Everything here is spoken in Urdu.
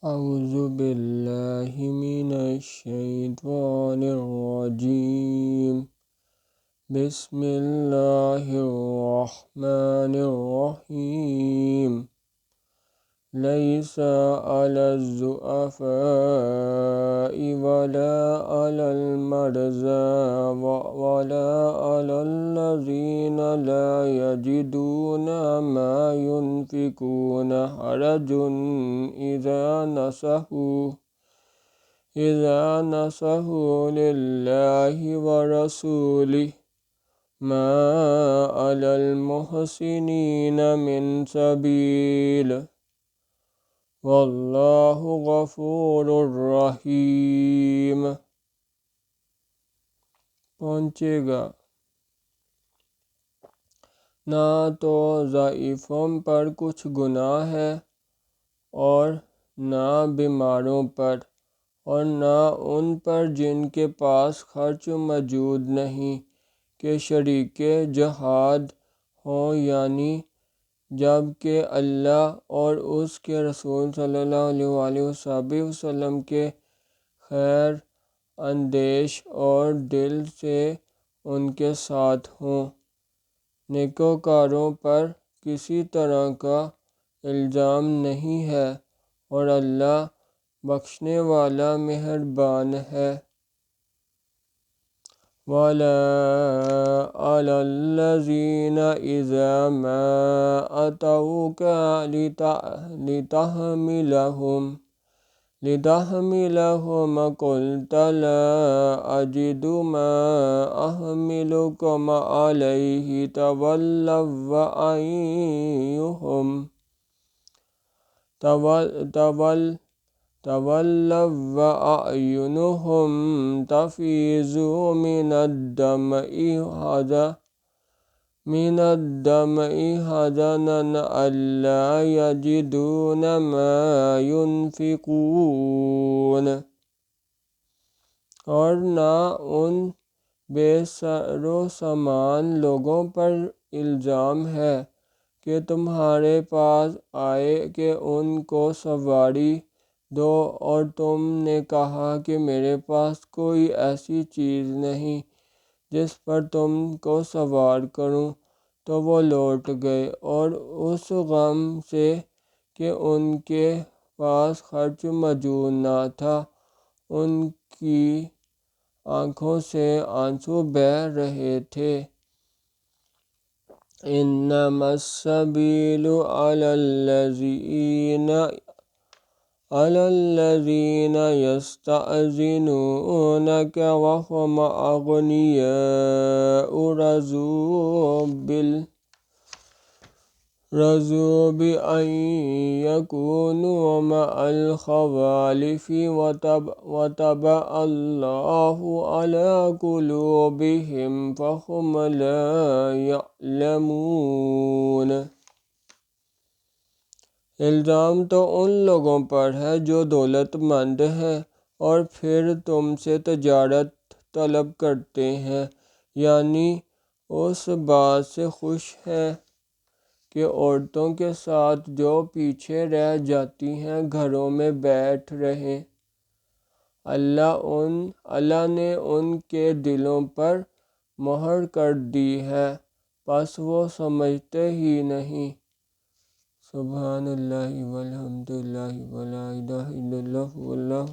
اعوذ باللہ من الشیطان الرجیم بسم اللہ الرحمن الرحیم لیس علی الضعفاء ولا علی المرضى ولا علی الذین لا یجدون ما ينفقون حرج اذا نصحوا للہ ورسولہ ما علی المحسنین من سبیل واللہ غفور الرحیم۔ پہنچے گا نہ تو ضعیفوں پر کچھ گناہ ہے اور نہ بیماروں پر اور نہ ان پر جن کے پاس خرچ موجود نہیں کہ شریک جہاد ہوں، یعنی جب کہ اللہ اور اس کے رسول صلی اللہ علیہ وآلہ وسلم کے خیر اندیش اور دل سے ان کے ساتھ ہوں۔ نیکوکاروں پر کسی طرح کا الزام نہیں ہے اور اللہ بخشنے والا مہربان ہے۔ وَلَا عَلَى الَّذِينَ إِذَا مَا أَتَوْكَ لِتَحْمِلَهُمْ قُلْتَ لَا أَجِدُ مَا أَحْمِلُكُمْ عَلَيْهِ تولوا وأعينهم تفيض من الدمع حزنا ألا يجدون ما ينفقون، اور نہ ان بے سر و سامان لوگوں پر الزام ہے کہ تمہارے پاس آئے کہ ان کو سواری دو اور تم نے کہا کہ میرے پاس کوئی ایسی چیز نہیں جس پر تم کو سوار کروں، تو وہ لوٹ گئے اور اس غم سے کہ ان کے پاس خرچ موجود نہ تھا ان کی آنکھوں سے آنسو بہہ رہے تھے۔ انما السبیل علی الذین یستأذنونک وهم اغنیاء رضوا بأن یکونوا مع الخوالف وطبع اللہ علی قلوبہم فہم لا یعلمون۔ الزام تو ان لوگوں پر ہے جو دولت مند ہیں اور پھر تم سے تجارت طلب کرتے ہیں، یعنی اس بات سے خوش ہیں کہ عورتوں کے ساتھ جو پیچھے رہ جاتی ہیں گھروں میں بیٹھ رہیں۔ اللہ نے ان کے دلوں پر مہر کر دی ہے، پس وہ سمجھتے ہی نہیں۔ سبحان اللہ والحمد للہ ولا الہ الا اللہ واللہ